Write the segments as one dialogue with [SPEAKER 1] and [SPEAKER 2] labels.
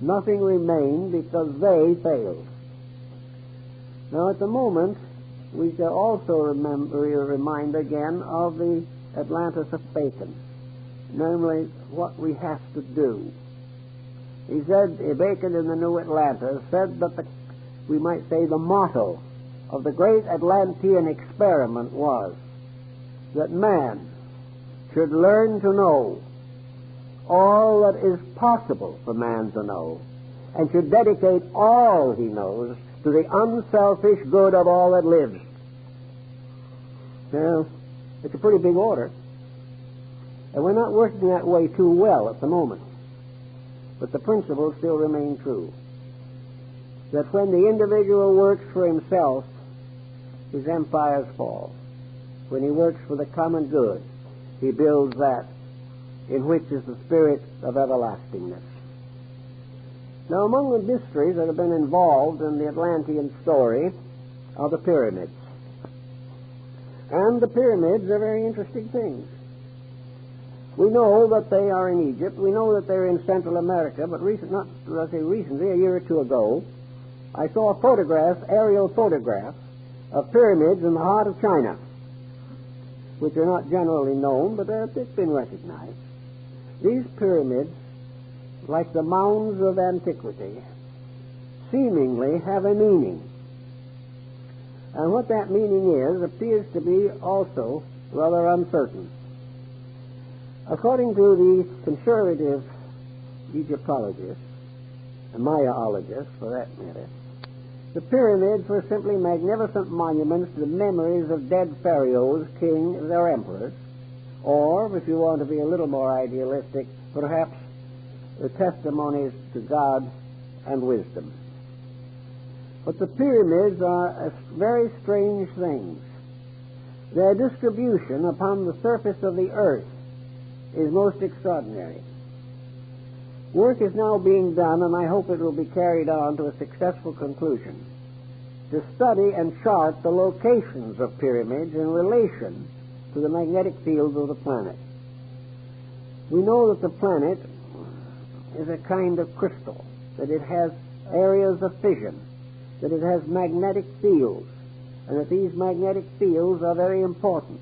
[SPEAKER 1] Nothing remained because they failed. Now at the moment, we shall also remind again of the Atlantis of Bacon, namely what we have to do. He said, Bacon in the New Atlantis said that we might say the motto of the great Atlantean experiment was that man should learn to know all that is possible for man to know, and should dedicate all he knows to the unselfish good of all that lives. Now, it's a pretty big order, and we're not working that way too well at the moment, but the principles still remain true. That when the individual works for himself, his empires fall. When he works for the common good, he builds that in which is the spirit of everlastingness. Now, among the mysteries that have been involved in the Atlantean story are the pyramids. And the pyramids are very interesting things. We know that they are in Egypt. We know that they're in Central America, but recently, a year or two ago, I saw a aerial photograph of pyramids in the heart of China, which are not generally known, but it's been recognized. These pyramids, like the mounds of antiquity, seemingly have a meaning. And what that meaning is appears to be also rather uncertain. According to the conservative Egyptologists, and Mayaologists for that matter, the pyramids were simply magnificent monuments to the memories of dead pharaohs, kings, or emperors, or, if you want to be a little more idealistic, perhaps the testimonies to God and wisdom. But the pyramids are very strange things. Their distribution upon the surface of the earth is most extraordinary. Work is now being done, and I hope it will be carried on to a successful conclusion, to study and chart the locations of pyramids in relation to the magnetic fields of the planet. We know that the planet is a kind of crystal, that it has areas of fission, that it has magnetic fields, and that these magnetic fields are very important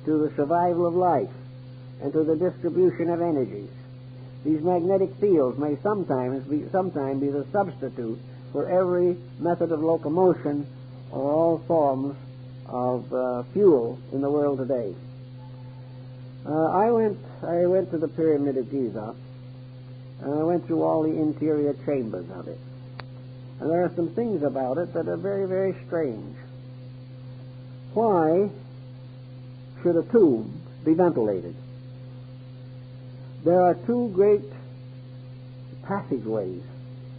[SPEAKER 1] to the survival of life and to the distribution of energies. These magnetic fields may sometimes be the substitute for every method of locomotion or all forms of fuel in the world today. I went to the Pyramid of Giza, and I went through all the interior chambers of it. And there are some things about it that are very, very strange. Why should a tomb be ventilated? There are two great passageways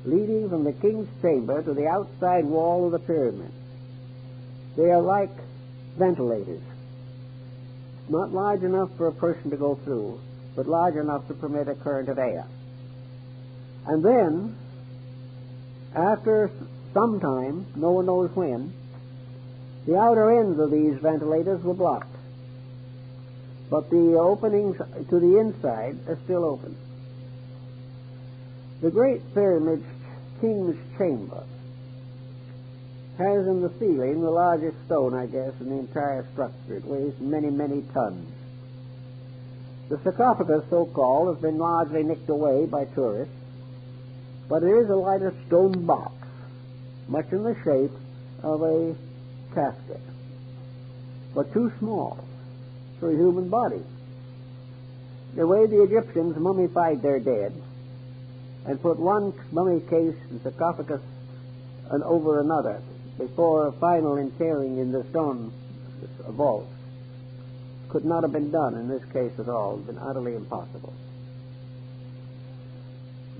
[SPEAKER 1] leading from the king's chamber to the outside wall of the pyramid. They are like ventilators, not large enough for a person to go through, but large enough to permit a current of air. And then, after some time, no one knows when, the outer ends of these ventilators were blocked, but the openings to the inside are still open. The Great Pyramid's king's chamber has in the ceiling the largest stone, I guess, in the entire structure. It weighs many, many tons. The sarcophagus, so-called, has been largely nicked away by tourists, but it is a lighter stone box, much in the shape of a casket, but too small for a human body. The way the Egyptians mummified their dead and put one mummy case and sarcophagus over another before a final interring in the stone vault could not have been done in this case at all. It would have been utterly impossible.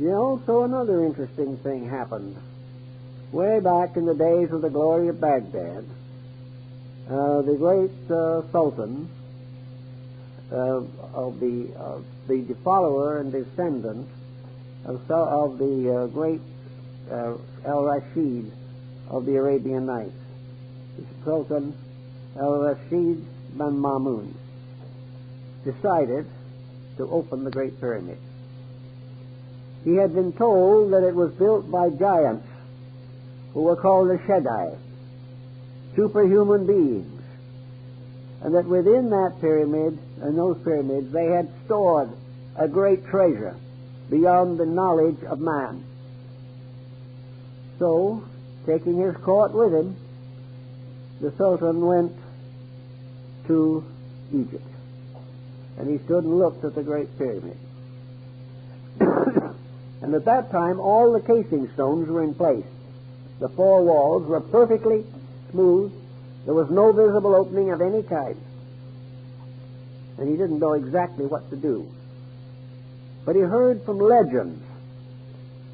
[SPEAKER 1] Also another interesting thing happened. Way back in the days of the glory of Baghdad, the great Sultan of the follower and descendant of the great Al-Rashid of the Arabian Nights, Sultan Al-Rashid bin Mamun, decided to open the Great Pyramid. he had been told that it was built by giants who were called the Shaddai, superhuman beings, and that within that pyramid, and those pyramids, they had stored a great treasure beyond the knowledge of man. So, taking his court with him, the Sultan went to Egypt, and he stood and looked at the Great Pyramid. And at that time, all the casing stones were in place. The four walls were perfectly smooth. There was no visible opening of any kind. And he didn't know exactly what to do. But he heard from legends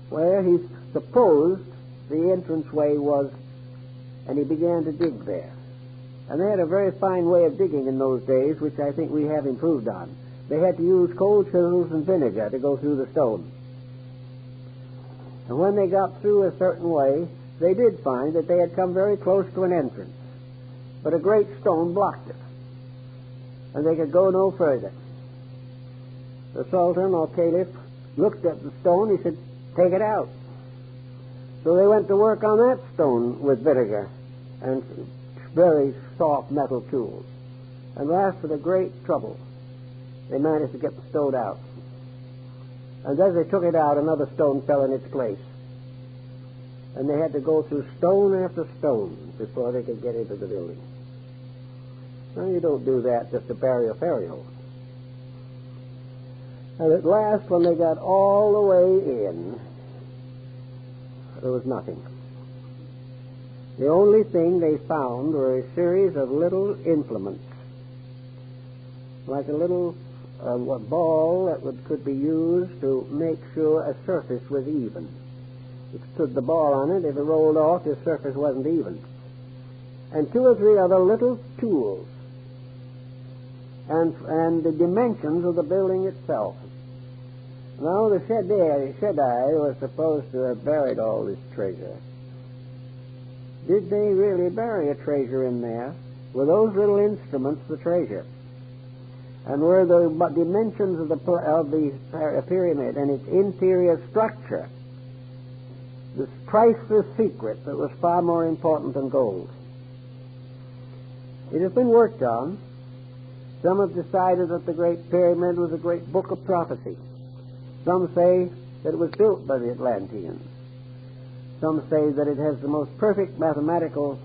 [SPEAKER 1] where he supposed the entranceway was, and he began to dig there. And they had a very fine way of digging in those days, which I think we have improved on. They had to use cold chisels and vinegar to go through the stone. And when they got through a certain way, they did find that they had come very close to an entrance. But a great stone blocked it, and they could go no further. The Sultan or Caliph looked at the stone. He said, "Take it out." So they went to work on that stone with vinegar and very soft metal tools. And last, with a great trouble, they managed to get the stone out. And as they took it out, another stone fell in its place. And they had to go through stone after stone before they could get into the building. Now, you don't do that just to bury a burial. And at last, when they got all the way in, there was nothing. The only thing they found were a series of little implements, like a little ball that could be used to make sure a surface was even. If you stood the ball on it, if it rolled off, the surface wasn't even. And two or three other little tools, and the dimensions of the building itself. Now, the Shaddai was supposed to have buried all this treasure. Did they really bury a treasure in there? Were those little instruments the treasure? And were the dimensions of the pyramid and its interior structure this priceless secret that was far more important than gold? It has been worked on. Some have decided that the Great Pyramid was a great book of prophecy. Some say that it was built by the Atlanteans. Some say that it has the most perfect mathematical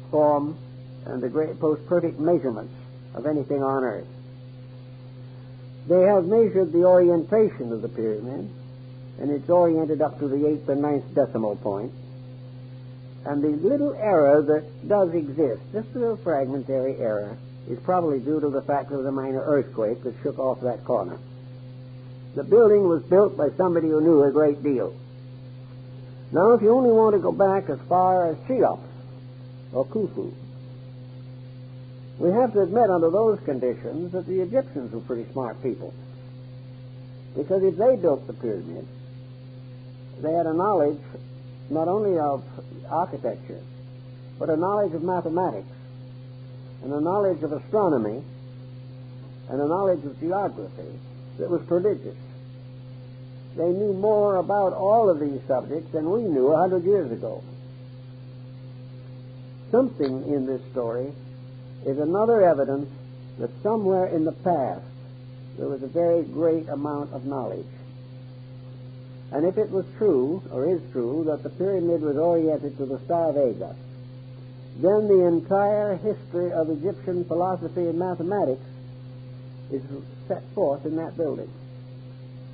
[SPEAKER 1] form and the most perfect measurements of anything on earth. They have measured the orientation of the pyramid, and it's oriented up to the 8th or 9th decimal point. And the little error that does exist, just a little fragmentary error, is probably due to the fact of the minor earthquake that shook off that corner. The building was built by somebody who knew a great deal. Now, if you only want to go back as far as Cheops or Khufu, we have to admit under those conditions that the Egyptians were pretty smart people. Because if they built the pyramid, they had a knowledge not only of architecture, but a knowledge of mathematics, and a knowledge of astronomy, and a knowledge of geography that was prodigious. They knew more about all of these subjects than we knew 100 years ago. Something in this story is another evidence that somewhere in the past there was a very great amount of knowledge. And if it was true, or is true, that the pyramid was oriented to the star Vega, then the entire history of Egyptian philosophy and mathematics is set forth in that building.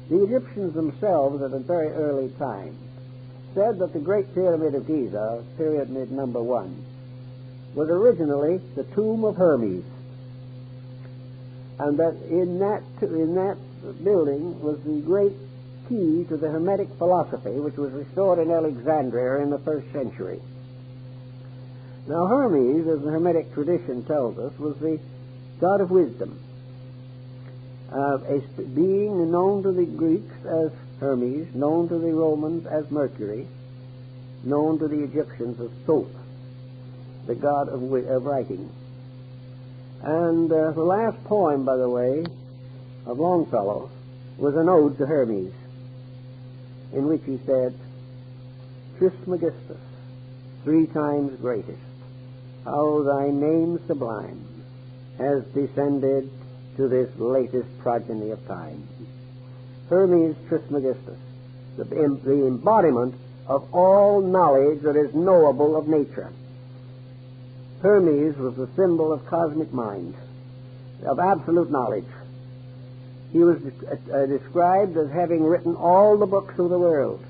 [SPEAKER 1] The Egyptians themselves, at a very early time, said that the Great Pyramid of Giza, pyramid number 1, was originally the tomb of Hermes, and that in that building was the great key to the Hermetic philosophy, which was restored in Alexandria in the 1st century. Now, Hermes, as the Hermetic tradition tells us, was the god of wisdom, a being known to the Greeks as Hermes, known to the Romans as Mercury, known to the Egyptians as Thoth, the god of writing. And the last poem, by the way, of Longfellow was an ode to Hermes, in which he said, Trismegistus, 3 times greatest, how thy name sublime has descended to this latest progeny of time. Hermes Trismegistus, the embodiment of all knowledge that is knowable of nature. Hermes was the symbol of cosmic mind, of absolute knowledge. He was described as having written all the books of the world,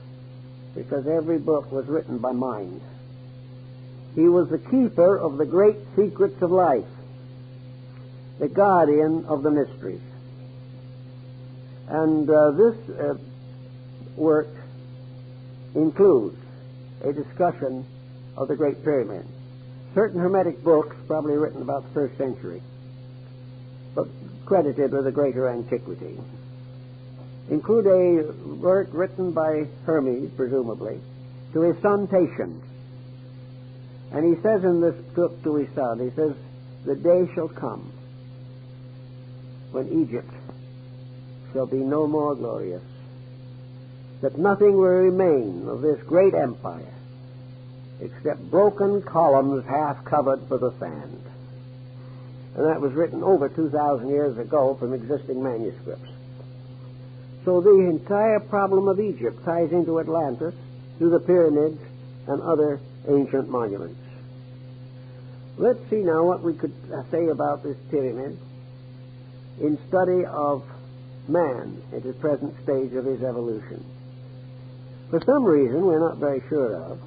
[SPEAKER 1] because every book was written by mind. He was the keeper of the great secrets of life, the guardian of the mysteries. And this work includes a discussion of the Great Pyramid. Certain Hermetic books, probably written about the 1st century, but credited with a greater antiquity, include a work written by Hermes, presumably, to his son Tatian. And he says in this book to his son, he says, the day shall come when Egypt shall be no more glorious, that nothing will remain of this great empire except broken columns half covered with the sand. And that was written over 2,000 years ago from existing manuscripts. So the entire problem of Egypt ties into Atlantis, to the pyramids, and other ancient monuments. Let's see now what we could say about this pyramid in study of man at the present stage of his evolution. For some reason we're not very sure of,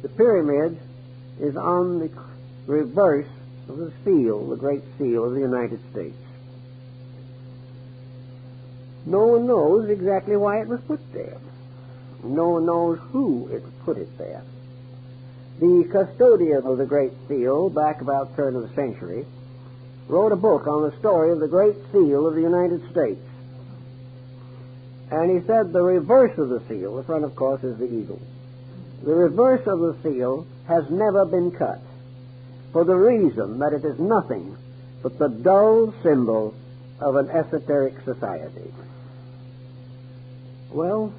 [SPEAKER 1] the pyramid is on the reverse of the seal, the Great Seal of the United States. No one knows exactly why it was put there. No one knows who put it there. The custodian of the Great Seal, back about the turn of the century, wrote a book on the story of the Great Seal of the United States. And he said the reverse of the seal, the front, of course, is the eagle. The reverse of the seal has never been cut, for the reason that it is nothing but the dull symbol of an esoteric society. Well,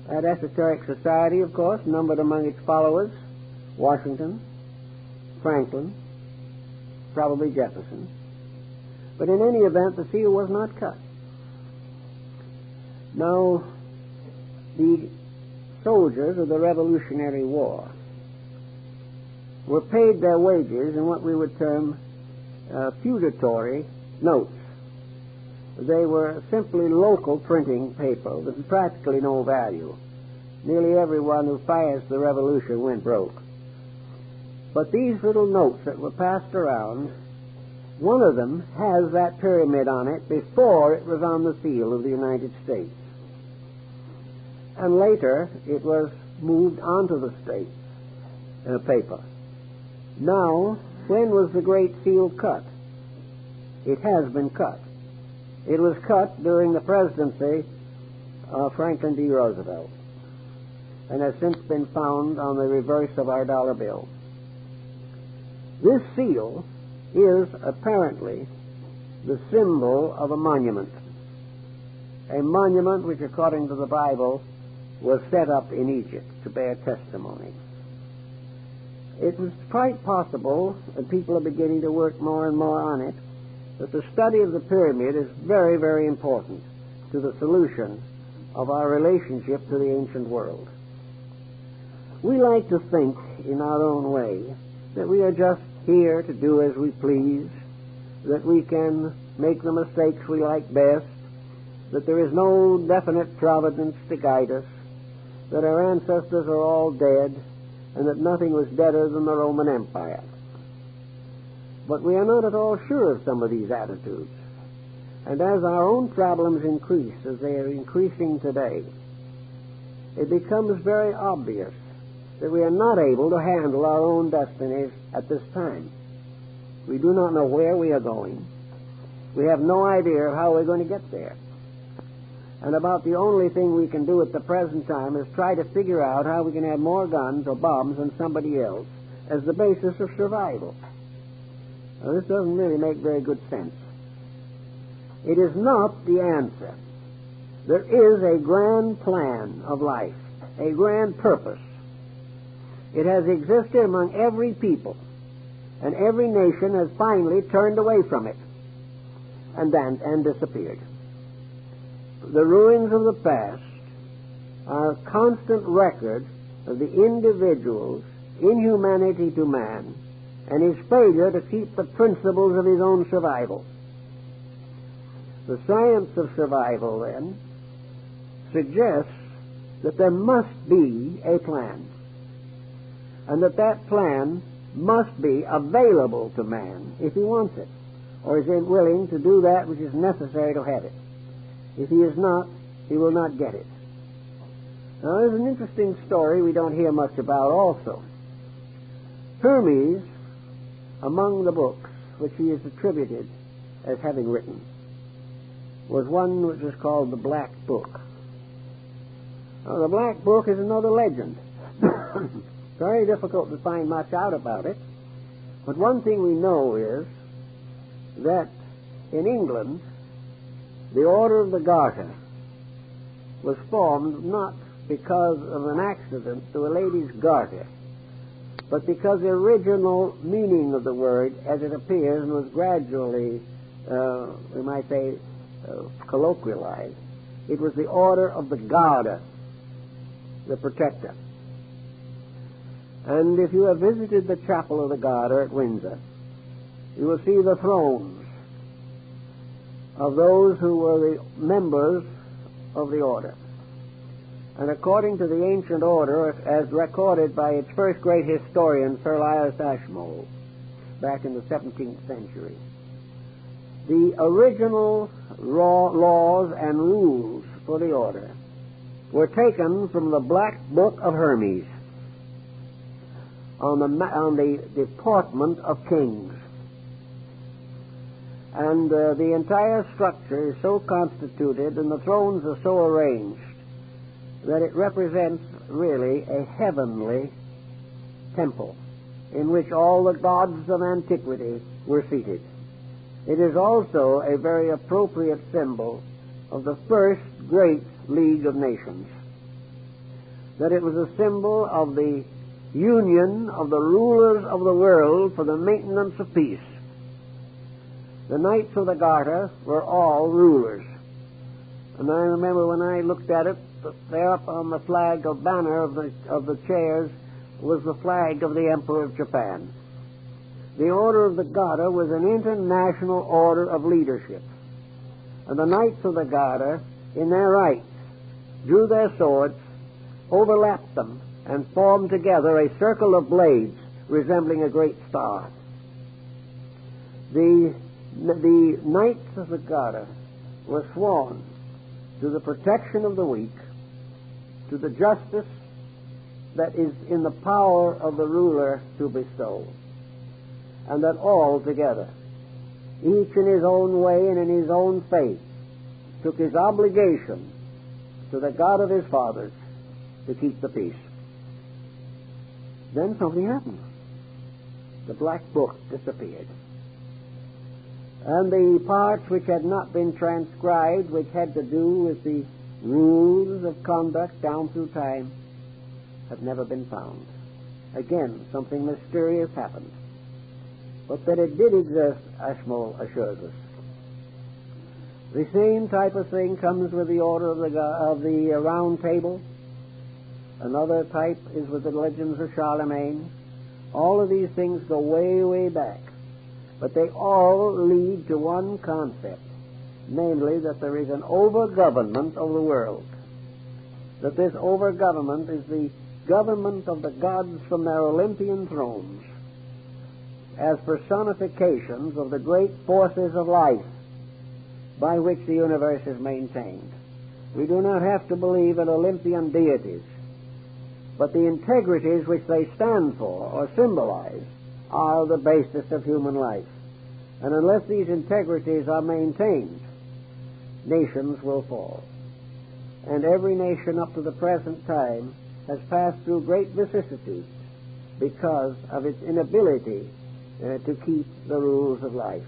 [SPEAKER 1] that esoteric society, of course, numbered among its followers Washington, Franklin, probably Jefferson. But in any event, the seal was not cut. Now, the soldiers of the Revolutionary War were paid their wages in what we would term feudatory notes. They were simply local printing paper with practically no value. Nearly everyone who financed the revolution went broke. But these little notes that were passed around, one of them has that pyramid on it before it was on the seal of the United States. And later it was moved onto the state paper. Now, when was the Great Seal cut? It has been cut. It was cut during the presidency of Franklin D. Roosevelt, and has since been found on the reverse of our dollar bill. This seal is apparently the symbol of a monument which, according to the Bible, was set up in Egypt to bear testimony. It was quite possible, and people are beginning to work more and more on it, that the study of the pyramid is very, very important to the solution of our relationship to the ancient world. We like to think in our own way that we are just here to do as we please, that we can make the mistakes we like best, that there is no definite providence to guide us, that our ancestors are all dead, and that nothing was deader than the Roman Empire. But we are not at all sure of some of these attitudes. And as our own problems increase, as they are increasing today, it becomes very obvious that we are not able to handle our own destinies at this time. We do not know where we are going. We have no idea of how we're going to get there. And about the only thing we can do at the present time is try to figure out how we can have more guns or bombs than somebody else as the basis of survival. Now, this doesn't really make very good sense. It is not the answer. There is a grand plan of life, a grand purpose. It has existed among every people, and every nation has finally turned away from it and disappeared. The ruins of the past are a constant record of the individual's inhumanity to man and his failure to keep the principles of his own survival. The science of survival, then, suggests that there must be a plan, and that plan must be available to man if he wants it, or is willing to do that which is necessary to have it. If he is not, he will not get it. Now, there's an interesting story we don't hear much about also. Hermes, among the books which he is attributed as having written, was one which was called the Black Book. Now, the Black Book is another legend. Very difficult to find much out about it, but one thing we know is that in England, the Order of the Garter was formed not because of an accident to a lady's garter, but because the original meaning of the word, as it appears and was gradually, we might say, colloquialized, it was the Order of the Garter, the protector. And if you have visited the Chapel of the Garter at Windsor, you will see the thrones of those who were the members of the order. And according to the ancient order, as recorded by its first great historian, Sir Elias Ashmole, back in the 17th century, the original laws and rules for the order were taken from the Black Book of Hermes on the deportment of kings. And the entire structure is so constituted and the thrones are so arranged that it represents really a heavenly temple in which all the gods of antiquity were seated. It is also a very appropriate symbol of the first great League of Nations, that it was a symbol of the union of the rulers of the world for the maintenance of peace. The Knights of the Garter were all rulers. And I remember when I looked at it, there up on the flag or banner of the chairs was the flag of the Emperor of Japan. The Order of the Garter was an international order of leadership. And the Knights of the Garter, in their rights, drew their swords, overlapped them, and formed together a circle of blades resembling a great star. The Knights of the Garter were sworn to the protection of the weak, to the justice that is in the power of the ruler to bestow, and that all together, each in his own way and in his own faith, took his obligation to the God of his fathers to keep the peace. Then something happened. The Black Book disappeared. And the parts which had not been transcribed, which had to do with the rules of conduct down through time, have never been found. Again, something mysterious happened. But that it did exist, Ashmole assures us. The same type of thing comes with the Order of the Round Table. Another type is with the legends of Charlemagne. All of these things go way, way back. But they all lead to one concept, namely that there is an over-government of the world. That this over-government is the government of the gods from their Olympian thrones as personifications of the great forces of life by which the universe is maintained. We do not have to believe in Olympian deities, but the integrities which they stand for or symbolize are the basis of human life. And unless these integrities are maintained, nations will fall. And every nation up to the present time has passed through great vicissitudes because of its inability to keep the rules of life.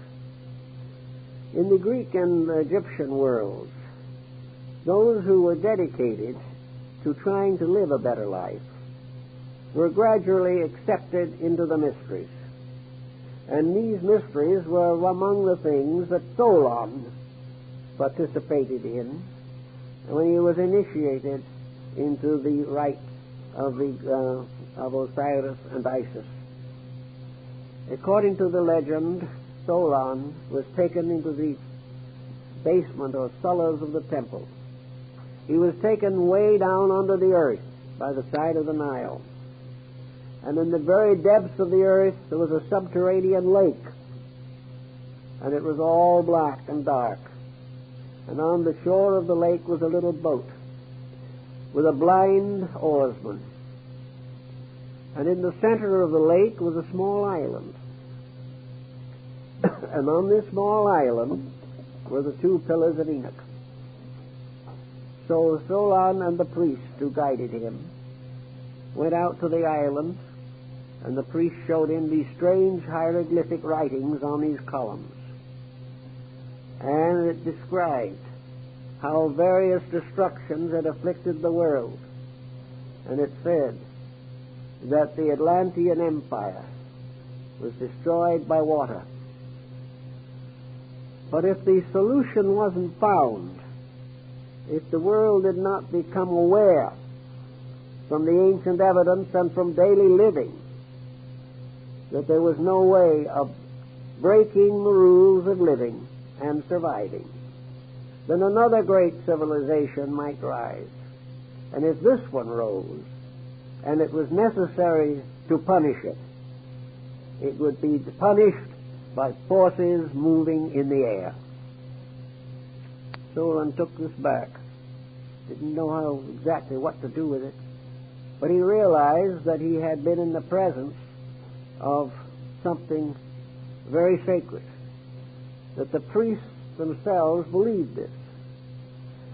[SPEAKER 1] In the Greek and Egyptian worlds, those who were dedicated to trying to live a better life were gradually accepted into the mysteries. And these mysteries were among the things that Solon participated in when he was initiated into the rites of Osiris and Isis. According to the legend, Solon was taken into the basement or cellars of the temple. He was taken way down under the earth by the side of the Nile. And in the very depths of the earth there was a subterranean lake. And it was all black and dark. And on the shore of the lake was a little boat with a blind oarsman. And in the center of the lake was a small island. And on this small island were the two pillars of Enoch. So Solon and the priest who guided him went out to the island, and the priest showed him these strange hieroglyphic writings on these columns. And it described how various destructions had afflicted the world. And it said that the Atlantean Empire was destroyed by water. But if the solution wasn't found, if the world did not become aware from the ancient evidence and from daily living that there was no way of breaking the rules of living and surviving, then another great civilization might rise. And if this one rose, and it was necessary to punish it, it would be punished by forces moving in the air. Solon took this back. Didn't know how exactly what to do with it, but he realized that he had been in the presence of something very sacred, that the priests themselves believed this,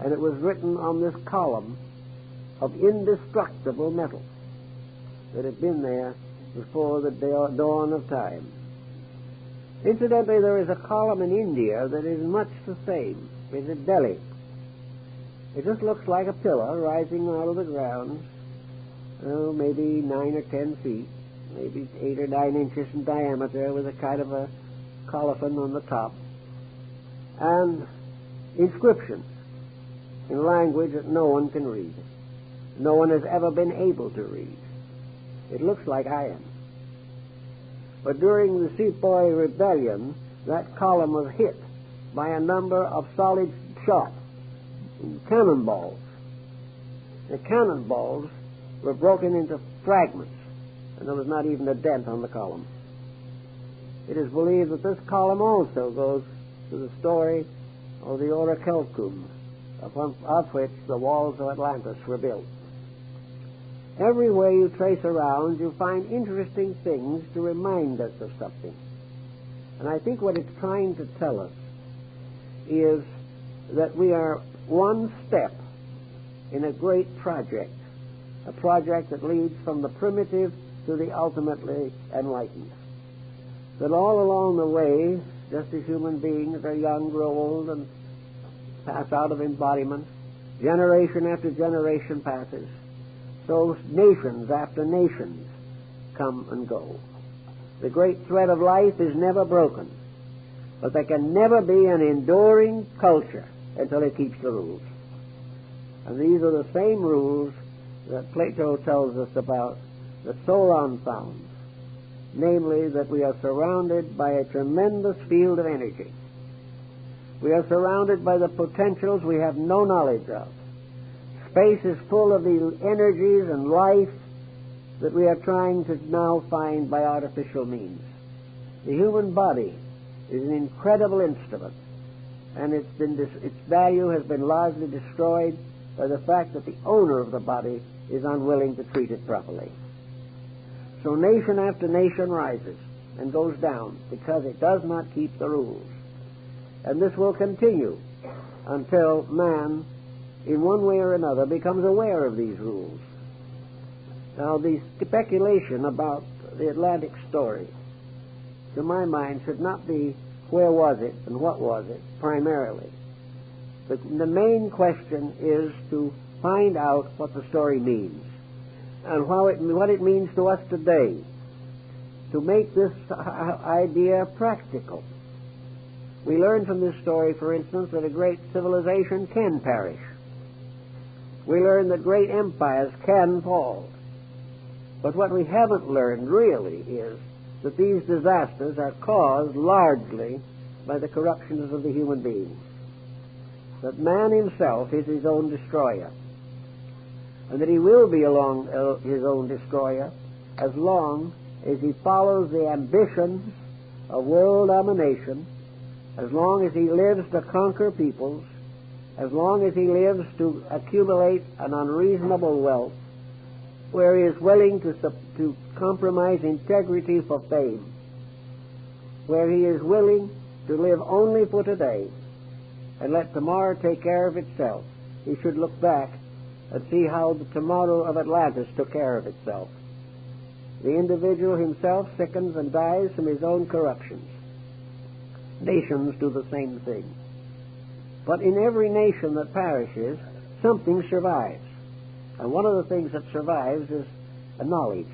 [SPEAKER 1] and it was written on this column of indestructible metal that had been there before the dawn of time. Incidentally, there is a column in India that is much the same. It's at Delhi. It just looks like a pillar rising out of the ground, maybe 9 or 10 feet, maybe 8 or 9 inches in diameter, with a kind of a colophon on the top, and inscriptions in language that no one can read. No one has ever been able to read. It looks like iron. But during the Sepoy Rebellion, that column was hit by a number of solid shot, cannonballs. The cannonballs were broken into fragments, and there was not even a dent on the column. It is believed that this column also goes to the story of the orichalcum, of which the walls of Atlantis were built. Everywhere you trace around, you find interesting things to remind us of something. And I think what it's trying to tell us is that we are one step in a great project, a project that leads from the primitive to the ultimately enlightened. That all along the way, just as human beings are young, grow old, and pass out of embodiment, generation after generation passes, so nations after nations come and go. The great thread of life is never broken, but there can never be an enduring culture until it keeps the rules. And these are the same rules that Plato tells us about, that Solon found, namely that we are surrounded by a tremendous field of energy. We are surrounded by the potentials we have no knowledge of. Space is full of the energies and life that we are trying to now find by artificial means. The human body is an incredible instrument, and its value has been largely destroyed by the fact that the owner of the body is unwilling to treat it properly. So nation after nation rises and goes down because it does not keep the rules. And this will continue until man, in one way or another, becomes aware of these rules. Now, the speculation about the Atlantic story, to my mind, should not be where was it and what was it, primarily. The main question is to find out what the story means and what it means to us today, to make this idea practical. We learn from this story, for instance, that a great civilization can perish. We learn that great empires can fall. But what we haven't learned really is that these disasters are caused largely by the corruptions of the human being. That man himself is his own destroyer, and that he will be his own destroyer as long as he follows the ambitions of world domination, as long as he lives to conquer peoples, as long as he lives to accumulate an unreasonable wealth, where he is willing to compromise integrity for fame, where he is willing to live only for today and let tomorrow take care of itself. He should look back and see how the tomorrow of Atlantis took care of itself. The individual himself sickens and dies from his own corruptions. Nations do the same thing. But in every nation that perishes, something survives. And one of the things that survives is a knowledge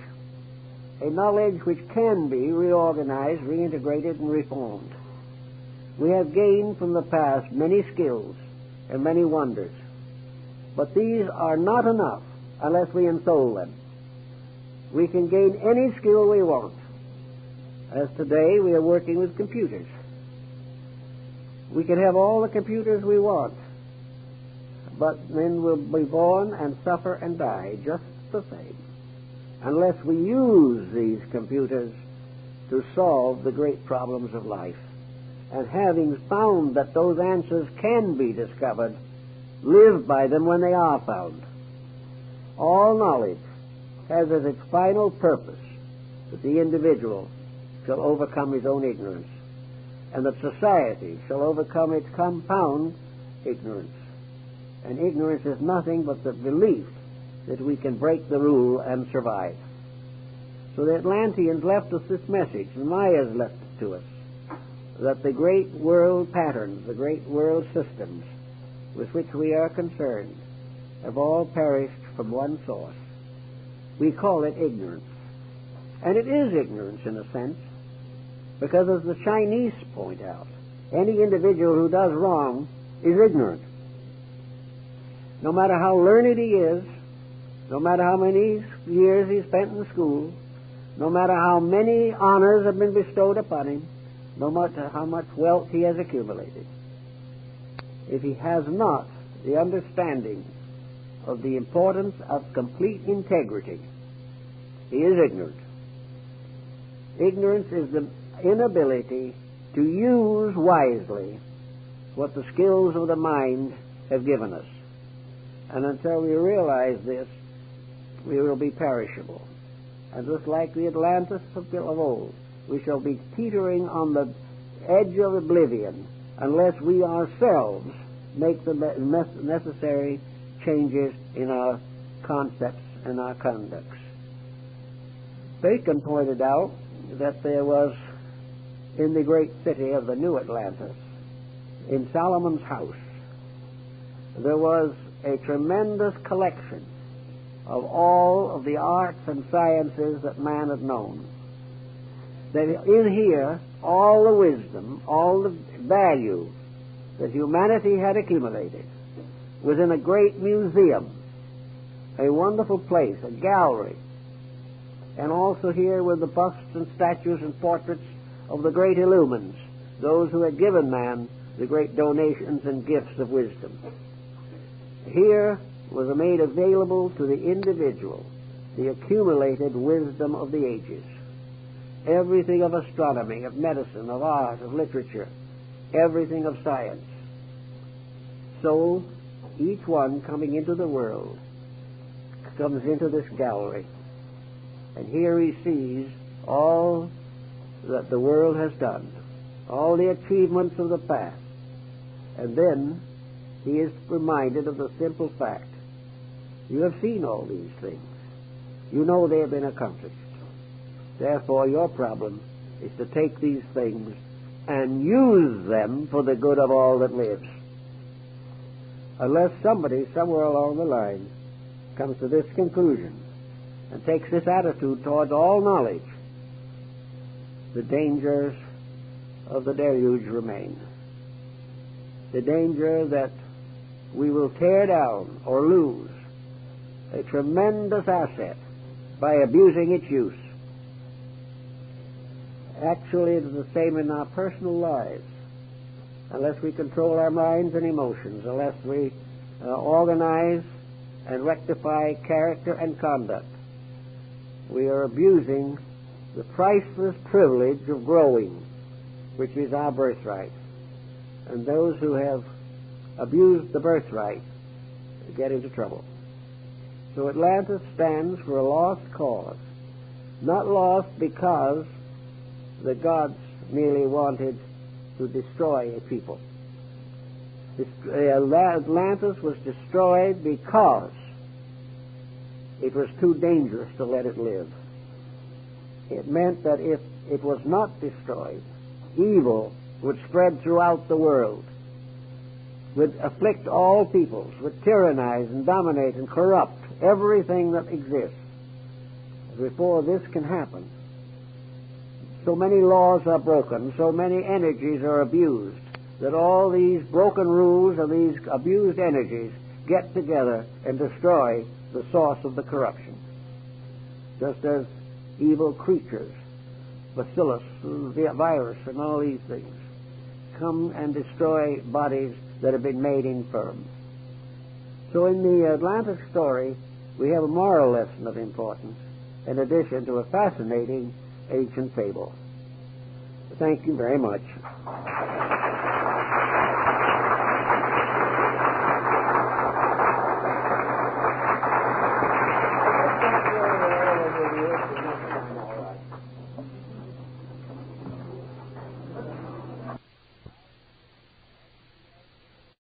[SPEAKER 1] which can be reorganized, reintegrated, and reformed. We have gained from the past many skills and many wonders, but these are not enough unless we ensoul them. We can gain any skill we want. As today we are working with computers. We can have all the computers we want, but then we'll be born and suffer and die just the same, unless we use these computers to solve the great problems of life. And having found that those answers can be discovered, live by them when they are found. All knowledge has as its final purpose that the individual shall overcome his own ignorance, and that society shall overcome its compound ignorance. And ignorance is nothing but the belief that we can break the rule and survive. So the Atlanteans left us this message, and Maya's left it to us, that the great world patterns, the great world systems with which we are concerned have all perished from one source. We call it ignorance. And it is ignorance in a sense, because as the Chinese point out, any individual who does wrong is ignorant. No matter how learned he is, no matter how many years he spent in school, no matter how many honors have been bestowed upon him, no matter how much wealth he has accumulated, if he has not the understanding of the importance of complete integrity, he is ignorant. Ignorance is the inability to use wisely what the skills of the mind have given us. And until we realize this, we will be perishable. And just like the Atlantis of old, we shall be teetering on the edge of oblivion unless we ourselves make the necessary changes in our concepts and our conducts. Bacon pointed out that there was, in the great city of the New Atlantis, in Solomon's house, there was a tremendous collection of all of the arts and sciences that man had known. That in here, all the wisdom, all the value that humanity had accumulated was in a great museum, a wonderful place, a gallery. And also here were the busts and statues and portraits of the great illumines, those who had given man the great donations and gifts of wisdom. Here was made available to the individual the accumulated wisdom of the ages. Everything of astronomy, of medicine, of art, of literature, everything of science. So each one coming into the world comes into this gallery, and here he sees all that the world has done, all the achievements of the past, and then he is reminded of the simple fact: you have seen all these things. You know they have been accomplished. Therefore, your problem is to take these things and use them for the good of all that lives. unless somebody somewhere along the line comes to this conclusion and takes this attitude towards all knowledge, the dangers of the deluge remain. The danger that we will tear down or lose a tremendous asset by abusing its use. Actually, it is the same in our personal lives. Unless we control our minds and emotions, unless we organize and rectify character and conduct, we are abusing the priceless privilege of growing, which is our birthright. And those who have abused the birthright get into trouble. So Atlantis stands for a lost cause. Not lost because the gods merely wanted to destroy a people. Atlantis was destroyed because it was too dangerous to let it live. It meant that if it was not destroyed, evil would spread throughout the world, would afflict all peoples, would tyrannize and dominate and corrupt everything that exists. Before this can happen, so many laws are broken, so many energies are abused, that all these broken rules and these abused energies get together and destroy the source of the corruption. Just as evil creatures, bacillus, the virus, and all these things, come and destroy bodies that have been made infirm. So in the Atlantis story, we have a moral lesson of importance, in addition to a fascinating ancient fable. Thank you very much.